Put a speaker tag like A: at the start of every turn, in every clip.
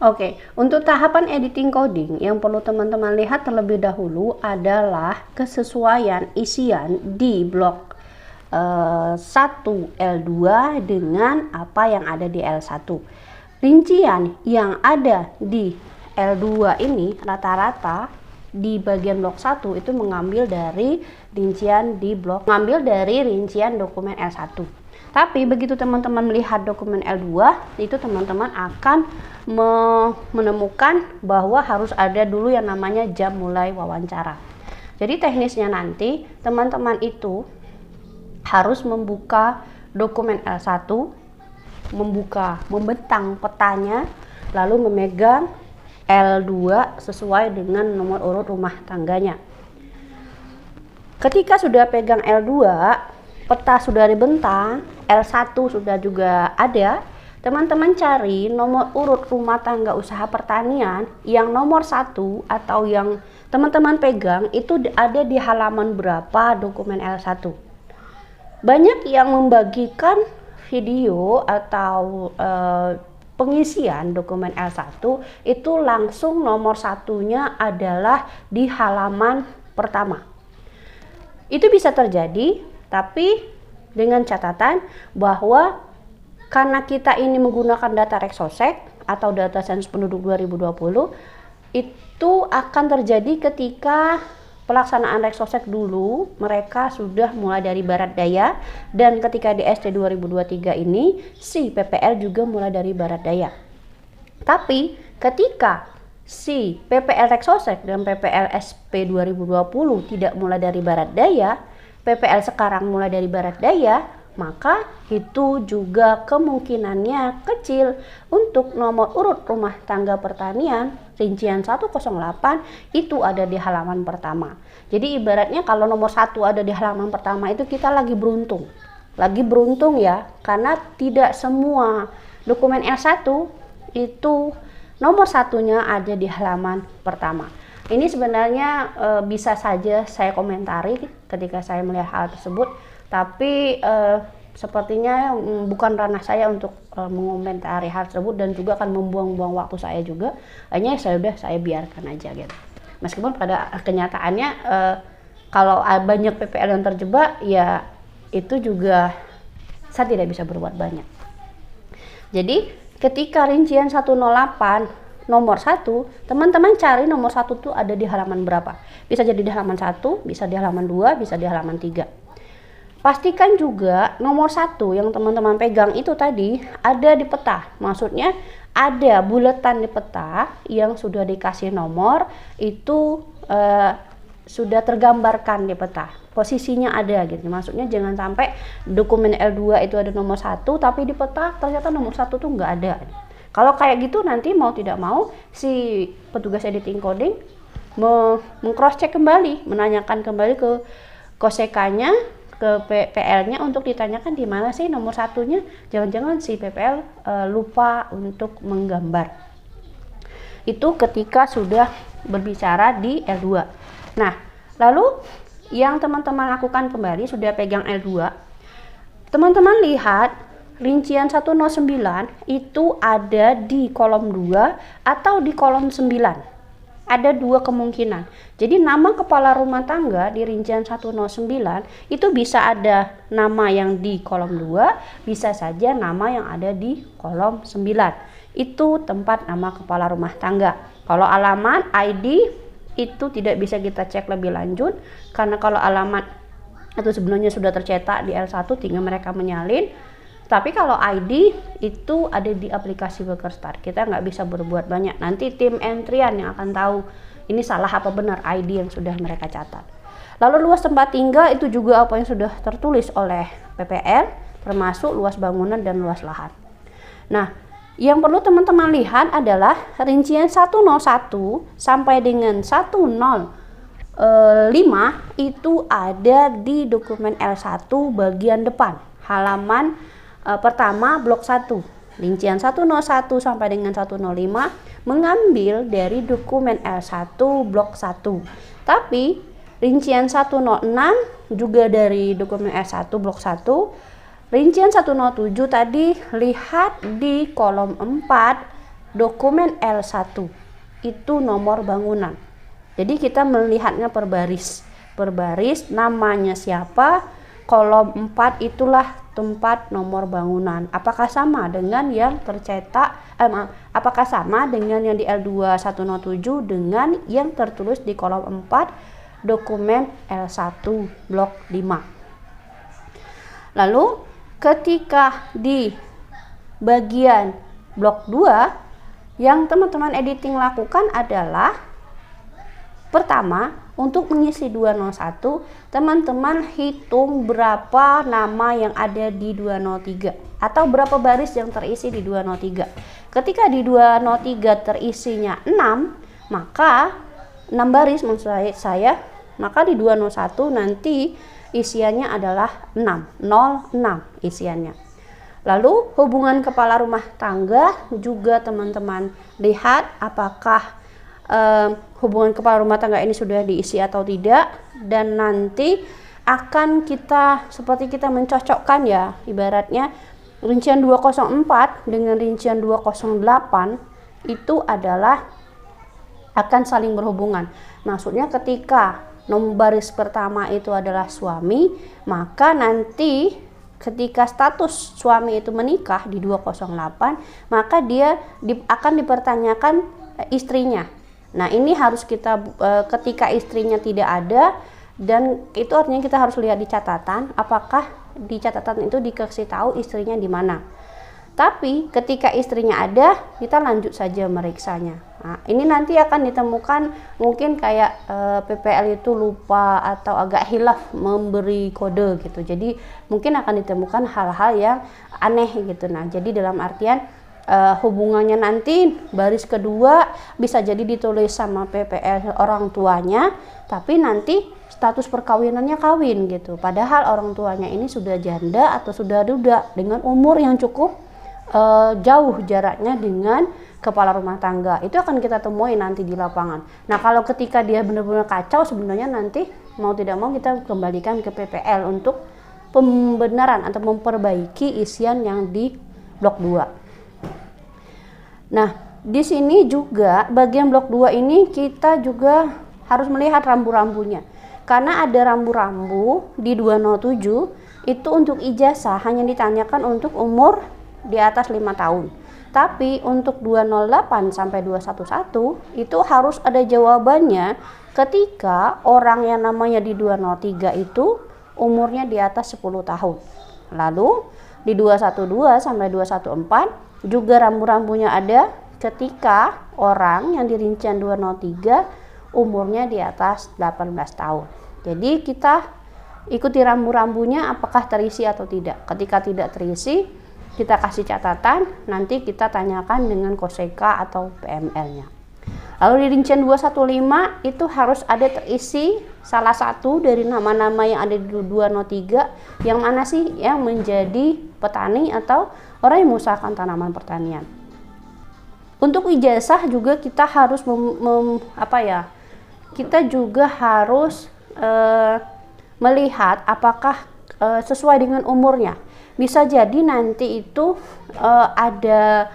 A: Oke, untuk tahapan editing coding yang perlu teman-teman lihat terlebih dahulu adalah kesesuaian isian di blok 1 L2 dengan apa yang ada di L1. Rincian yang ada di L2 ini rata-rata di bagian blok 1 itu mengambil dari rincian dokumen L1. Tapi begitu teman-teman melihat dokumen L2, itu teman-teman akan menemukan bahwa harus ada dulu yang namanya jam mulai wawancara. Jadi teknisnya nanti teman-teman itu harus membuka dokumen L1, membentang petanya, lalu memegang L2 sesuai dengan nomor urut rumah tangganya. Ketika sudah pegang L2, peta sudah dibentang, L1 sudah juga ada, teman-teman cari nomor urut rumah tangga usaha pertanian yang nomor 1 atau yang teman-teman pegang itu ada di halaman berapa dokumen L1. Banyak yang membagikan video atau pengisian dokumen L1 itu langsung nomor satunya adalah di halaman pertama. Itu bisa terjadi, tapi dengan catatan bahwa karena kita ini menggunakan data Rexosec atau data sensus penduduk 2020, itu akan terjadi ketika pelaksanaan Rexosec dulu mereka sudah mulai dari barat daya, dan ketika di ST 2023 ini si PPL juga mulai dari barat daya. Tapi ketika si PPL Rexosec dan PPL SP 2020 tidak mulai dari barat daya, PPL sekarang mulai dari barat daya, maka itu juga kemungkinannya kecil untuk nomor urut rumah tangga pertanian rincian 108 itu ada di halaman pertama. Jadi ibaratnya kalau nomor 1 ada di halaman pertama itu kita lagi beruntung ya, karena tidak semua dokumen L1 itu nomor satunya ada di halaman pertama. Ini sebenarnya bisa saja saya komentari ketika saya melihat hal tersebut, tapi sepertinya bukan ranah saya untuk mengomentari hal tersebut dan juga akan membuang-buang waktu saya juga. Hanya saya biarkan aja gitu. Meskipun pada kenyataannya kalau banyak PPL yang terjebak, ya itu juga saya tidak bisa berbuat banyak. Jadi ketika rincian 108 nomor 1, teman-teman cari nomor 1 tuh ada di halaman berapa. Bisa jadi di halaman 1, bisa di halaman 2, bisa di halaman 3. Pastikan juga nomor 1 yang teman-teman pegang itu tadi ada di peta. Maksudnya ada buletan di peta yang sudah dikasih nomor, itu sudah tergambarkan di peta. Posisinya ada gitu. Maksudnya jangan sampai dokumen L2 itu ada nomor 1 tapi di peta ternyata nomor 1 tuh nggak ada. Kalau kayak gitu nanti mau tidak mau si petugas editing coding meng-cross check kembali, menanyakan kembali ke kosekanya, ke PPL-nya untuk ditanyakan di mana sih nomor satunya. Jangan-jangan si PPL lupa untuk menggambar. Itu ketika sudah berbicara di L2. Nah, lalu yang teman-teman lakukan kembali sudah pegang L2. Teman-teman lihat rincian 109 itu ada di kolom 2 atau di kolom 9. Ada dua kemungkinan. Jadi nama kepala rumah tangga di rincian 109 itu bisa ada nama yang di kolom 2, bisa saja nama yang ada di kolom 9. Itu tempat nama kepala rumah tangga. Kalau alamat ID itu tidak bisa kita cek lebih lanjut, karena kalau alamat itu sebenarnya sudah tercetak di L1 tinggal mereka menyalin. Tapi kalau ID itu ada di aplikasi Workerstart, kita nggak bisa berbuat banyak. Nanti tim entrian yang akan tahu ini salah apa benar ID yang sudah mereka catat. Lalu luas tempat tinggal itu juga apa yang sudah tertulis oleh PPL, termasuk luas bangunan dan luas lahan. Nah, yang perlu teman-teman lihat adalah rincian 101 sampai dengan 105 itu ada di dokumen L1 bagian depan, halaman pertama blok 1. Rincian 101 sampai dengan 105 mengambil dari dokumen L1 blok 1. Tapi rincian 106 juga dari dokumen L1 blok 1. Rincian 107 tadi lihat di kolom 4 dokumen L1 itu nomor bangunan. Jadi kita melihatnya per baris. Per baris namanya siapa, kolom 4 itulah tempat nomor bangunan. Apakah sama dengan yang tercetak apakah sama dengan yang di L2107 dengan yang tertulis di kolom 4 dokumen L1 blok 5. Lalu ketika di bagian blok 2 yang teman-teman editing lakukan adalah pertama, untuk mengisi 201, teman-teman hitung berapa nama yang ada di 203 atau berapa baris yang terisi di 203. Ketika di 203 terisinya 6, maka 6 baris maksud saya, maka di 201 nanti isiannya adalah 06 isiannya. Lalu hubungan kepala rumah tangga juga teman-teman lihat apakah hubungan kepala rumah tangga ini sudah diisi atau tidak, dan nanti akan seperti kita mencocokkan ya, ibaratnya rincian 204 dengan rincian 208 itu adalah akan saling berhubungan. Maksudnya ketika nomor baris pertama itu adalah suami, maka nanti ketika status suami itu menikah di 208, maka dia akan dipertanyakan istrinya. Nah, ini harus kita ketika istrinya tidak ada, dan itu artinya kita harus lihat di catatan apakah di catatan itu dikasih tahu istrinya di mana. Tapi ketika istrinya ada, kita lanjut saja meriksanya. Nah, ini nanti akan ditemukan mungkin kayak PPL itu lupa atau agak hilaf memberi kode gitu. Jadi mungkin akan ditemukan hal-hal yang aneh gitu. Nah, jadi dalam artian hubungannya nanti baris kedua bisa jadi ditulis sama PPL orang tuanya, tapi nanti status perkawinannya kawin gitu. Padahal orang tuanya ini sudah janda atau sudah duda dengan umur yang cukup jauh jaraknya dengan kepala rumah tangga. Itu akan kita temui nanti di lapangan. Nah, kalau ketika dia benar-benar kacau, sebenarnya nanti mau tidak mau kita kembalikan ke PPL untuk pembenaran atau memperbaiki isian yang di blok 2. Nah, di sini juga bagian blok 2 ini kita juga harus melihat rambu-rambunya. Karena ada rambu-rambu di 207 itu untuk ijazah hanya ditanyakan untuk umur di atas 5 tahun. Tapi untuk 208 sampai 211 itu harus ada jawabannya ketika orang yang namanya di 203 itu umurnya di atas 10 tahun. Lalu di 212 sampai 214 juga rambu-rambunya ada ketika orang yang di rincian 203 umurnya di atas 18 tahun. Jadi kita ikuti rambu-rambunya apakah terisi atau tidak. Ketika tidak terisi, kita kasih catatan, nanti kita tanyakan dengan koseka atau PML-nya. Lalu di rincian 215 itu harus ada terisi salah satu dari nama-nama yang ada di 203, yang mana sih yang menjadi petani atau orang yang mengusahakan tanaman pertanian. Untuk ijazah juga kita harus kita juga harus melihat apakah sesuai dengan umurnya. Bisa jadi nanti itu ada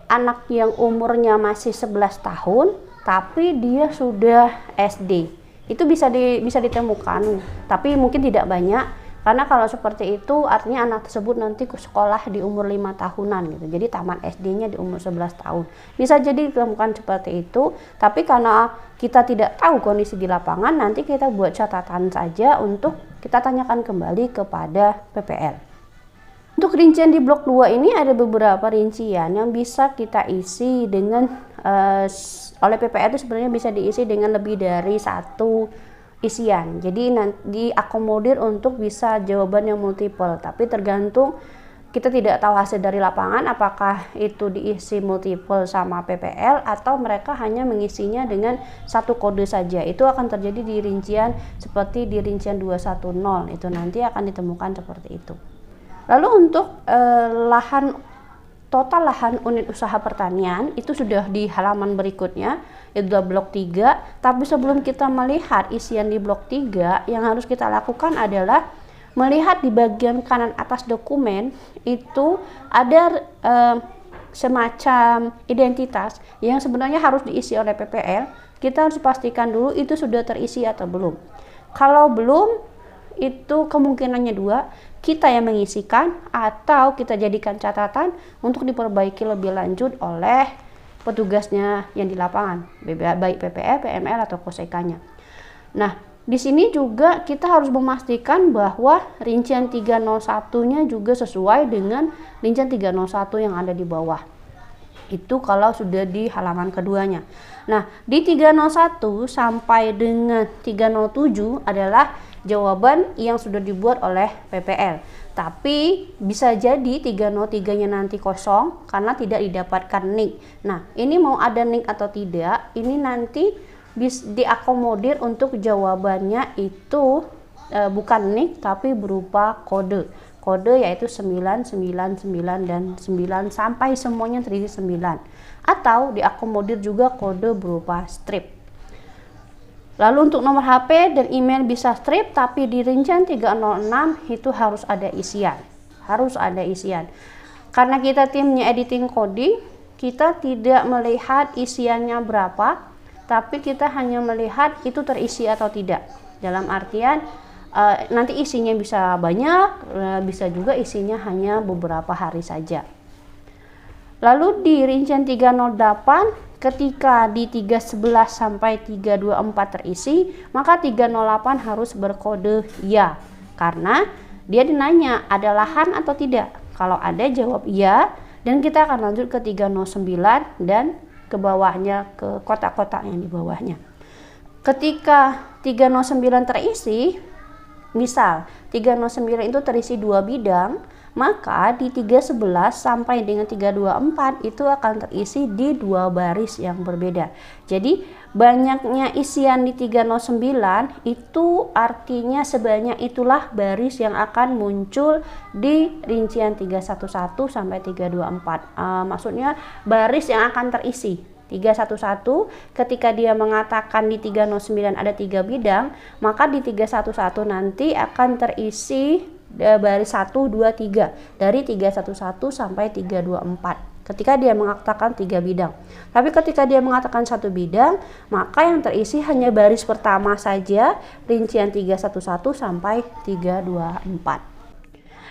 A: anak yang umurnya masih 11 tahun tapi dia sudah SD. Itu bisa ditemukan, tapi mungkin tidak banyak, karena kalau seperti itu artinya anak tersebut nanti ke sekolah di umur 5 tahunan gitu. Jadi tamat SD-nya di umur 11 tahun. Bisa jadi ditemukan seperti itu, tapi karena kita tidak tahu kondisi di lapangan, nanti kita buat catatan saja untuk kita tanyakan kembali kepada PPL. Untuk rincian di blok 2 ini ada beberapa rincian yang bisa kita isi dengan oleh PPL itu sebenarnya bisa diisi dengan lebih dari satu isian. Jadi nanti diakomodir untuk bisa jawaban yang multiple, tapi tergantung kita tidak tahu hasil dari lapangan apakah itu diisi multiple sama PPL atau mereka hanya mengisinya dengan satu kode saja. Itu akan terjadi di rincian seperti di rincian 210, itu nanti akan ditemukan seperti itu. Lalu untuk total lahan unit usaha pertanian itu sudah di halaman berikutnya, yaitu blok 3. Tapi sebelum kita melihat isian di blok 3, yang harus kita lakukan adalah melihat di bagian kanan atas dokumen itu ada semacam identitas yang sebenarnya harus diisi oleh PPL, kita harus pastikan dulu itu sudah terisi atau belum. Kalau belum, itu kemungkinannya dua, kita yang mengisikan atau kita jadikan catatan untuk diperbaiki lebih lanjut oleh petugasnya yang di lapangan, baik PPL, PML atau kosekanya. Nah, di sini juga kita harus memastikan bahwa rincian 301-nya juga sesuai dengan rincian 301 yang ada di bawah. Itu kalau sudah di halaman keduanya. Nah, di 301 sampai dengan 307 adalah jawaban yang sudah dibuat oleh PPL. Tapi bisa jadi 303-nya nanti kosong karena tidak didapatkan nik. Nah, ini mau ada nik atau tidak, ini nanti diakomodir untuk jawabannya itu bukan nik tapi berupa kode. Kode yaitu 999 dan 9 sampai semuanya terisi 9. Atau diakomodir juga kode berupa strip. Lalu untuk nomor HP dan email bisa strip, tapi di rincian 306 itu harus ada isian. Harus ada isian. Karena kita timnya editing coding, kita tidak melihat isiannya berapa, tapi kita hanya melihat itu terisi atau tidak. Dalam artian nanti isinya bisa banyak, bisa juga isinya hanya beberapa hari saja. Lalu di rincian 308, ketika di 311 sampai 324 terisi, maka 308 harus berkode ya. Karena dia dinanya ada lahan atau tidak. Kalau ada jawab ya, dan kita akan lanjut ke 309 dan ke bawahnya, ke kotak-kotak yang di bawahnya. Ketika 309 terisi, misal 309 itu terisi 2 bidang, maka di 311 sampai dengan 324 itu akan terisi di 2 baris yang berbeda. Jadi banyaknya isian di 309 itu artinya sebanyak itulah baris yang akan muncul di rincian 311 sampai 324. Maksudnya baris yang akan terisi. 311 ketika dia mengatakan di 309 ada 3 bidang, maka di 311 nanti akan terisi baris 1, 2, 3 dari 311 sampai 324 ketika dia mengatakan 3 bidang. Tapi ketika dia mengatakan 1 bidang, maka yang terisi hanya baris pertama saja, rincian 311 sampai 324.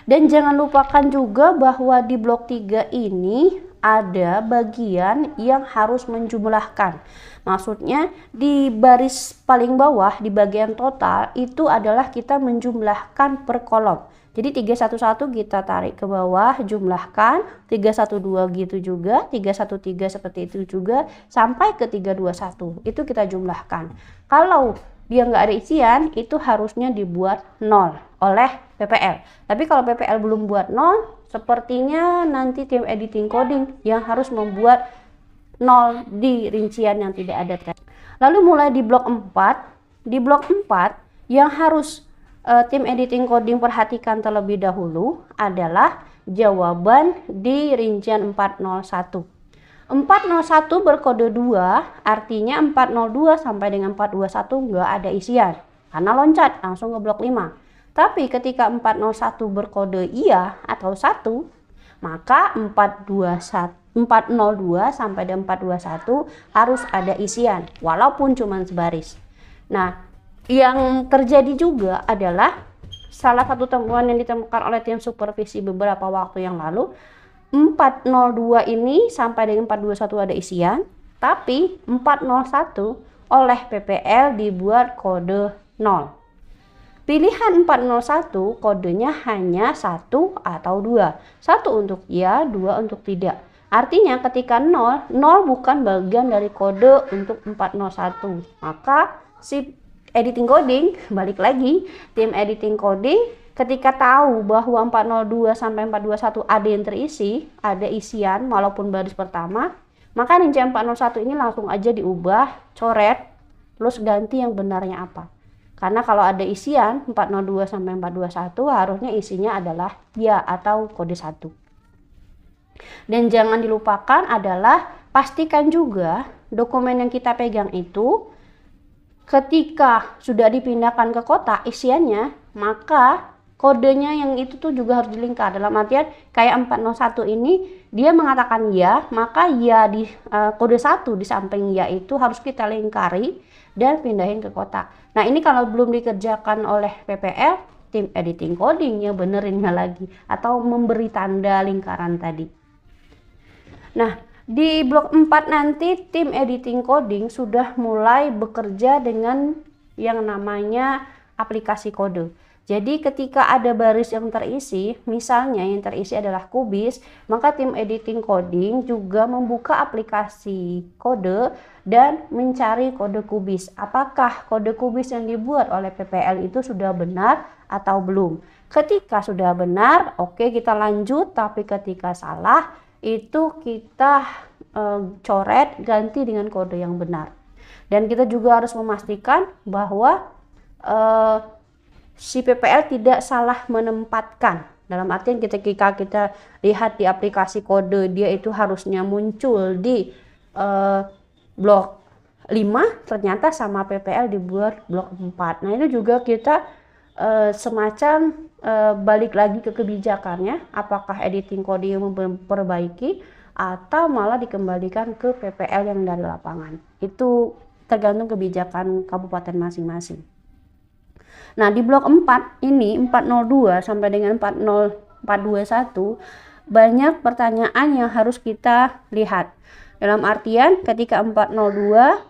A: Dan jangan lupakan juga bahwa di blok 3 ini ada bagian yang harus menjumlahkan. Maksudnya di baris paling bawah di bagian total itu adalah kita menjumlahkan per kolom. Jadi 311 kita tarik ke bawah, jumlahkan, 312 gitu juga, 313 seperti itu juga, sampai ke 321 itu kita jumlahkan. Kalau dia nggak ada isian, itu harusnya dibuat 0 oleh PPL. Tapi kalau PPL belum buat 0, sepertinya nanti tim editing coding yang harus membuat 0 di rincian yang tidak ada teks. Lalu mulai di blok 4, di blok 4 yang harus tim editing coding perhatikan terlebih dahulu adalah jawaban di rincian 401. 401 berkode 2, artinya 402 sampai dengan 421 nggak ada isian karena loncat langsung ke blok 5. Tapi ketika 401 berkode iya atau 1, maka 402 sampai dengan 421 harus ada isian walaupun cuma sebaris. Nah, yang terjadi juga adalah salah satu temuan yang ditemukan oleh tim supervisi beberapa waktu yang lalu, 402 ini sampai dengan 421 ada isian, tapi 401 oleh PPL dibuat kode 0. Pilihan 401 kodenya hanya 1 atau 2. 1 untuk ya, 2 untuk tidak. Artinya ketika 0 bukan bagian dari kode untuk 401. Maka si editing coding, balik lagi, tim editing coding ketika tahu bahwa 402 sampai 421 ada yang terisi, ada isian walaupun baris pertama, maka rincian 401 ini langsung aja diubah, coret, terus ganti yang benarnya apa. Karena kalau ada isian 402 sampai 421 harusnya isinya adalah ya atau kode 1. Dan jangan dilupakan adalah pastikan juga dokumen yang kita pegang itu ketika sudah dipindahkan ke kotak isiannya, maka kodenya yang itu tuh juga harus dilingkar. Dalam artian kayak 401 ini dia mengatakan ya, maka ya di kode 1 di samping ya itu harus kita lingkari dan pindahin ke kotak. Nah, ini kalau belum dikerjakan oleh PPL, tim editing codingnya benerinnya lagi atau memberi tanda lingkaran tadi. Nah, di blok 4 nanti tim editing coding sudah mulai bekerja dengan yang namanya aplikasi kode. Jadi ketika ada baris yang terisi, misalnya yang terisi adalah kubis, maka tim editing coding juga membuka aplikasi kode dan mencari kode kubis. Apakah kode kubis yang dibuat oleh PPL itu sudah benar atau belum? Ketika sudah benar, oke, kita lanjut, tapi ketika salah, itu kita coret ganti dengan kode yang benar. Dan kita juga harus memastikan bahwa si PPL tidak salah menempatkan. Dalam artian ketika kita lihat di aplikasi kode, dia itu harusnya muncul di blok 5, ternyata sama PPL dibuat blok 4. Nah, itu juga kita semacam balik lagi ke kebijakannya, apakah editing code yang memperbaiki atau malah dikembalikan ke PPL yang dari lapangan. Itu tergantung kebijakan kabupaten masing-masing. Nah, di blok 4 ini 402 sampai dengan 421 banyak pertanyaan yang harus kita lihat. Dalam artian ketika 402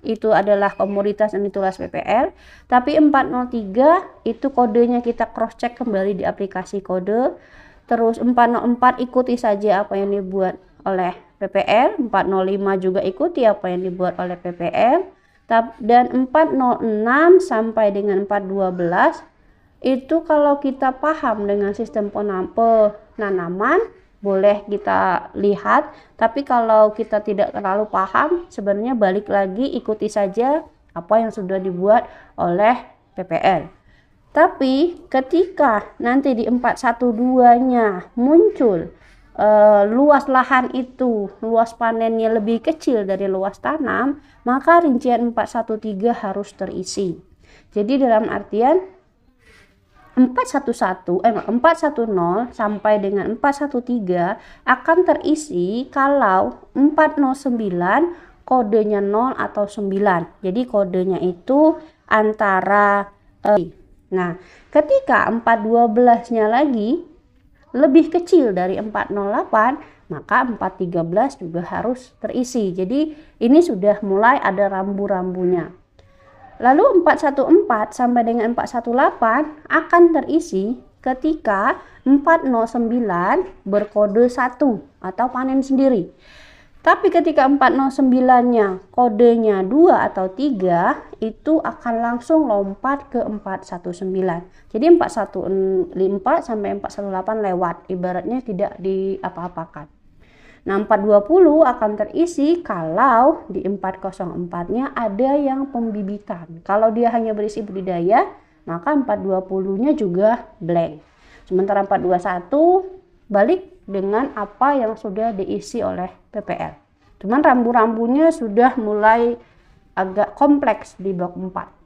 A: itu adalah komoditas yang ditulis PPL, tapi 403 itu kodenya kita cross check kembali di aplikasi kode. Terus 404 ikuti saja apa yang dibuat oleh PPL, 405 juga ikuti apa yang dibuat oleh PPL, dan 406 sampai dengan 412 itu kalau kita paham dengan sistem penanaman boleh kita lihat, tapi kalau kita tidak terlalu paham, sebenarnya balik lagi ikuti saja apa yang sudah dibuat oleh PPL. Tapi ketika nanti di 412-nya muncul luas lahan itu, luas panennya lebih kecil dari luas tanam, maka rincian 413 harus terisi. Jadi dalam artian 410 sampai dengan 413 akan terisi kalau 409 kodenya 0 atau 9. Jadi kodenya itu antara nah, ketika 412-nya lagi lebih kecil dari 408, maka 413 juga harus terisi. Jadi ini sudah mulai ada rambu-rambunya. Lalu 414 sampai dengan 418 akan terisi ketika 409 berkode 1 atau panen sendiri. Tapi ketika 409-nya kodenya 2 atau 3, itu akan langsung lompat ke 419. Jadi 414 sampai 418 lewat, ibaratnya tidak diapa-apakan. Nah, 420 akan terisi kalau di 404-nya ada yang pembibitan. Kalau dia hanya berisi budidaya, maka 420-nya juga blank. Sementara 421 balik dengan apa yang sudah diisi oleh PPL. Cuman rambu-rambunya sudah mulai agak kompleks di blok 4.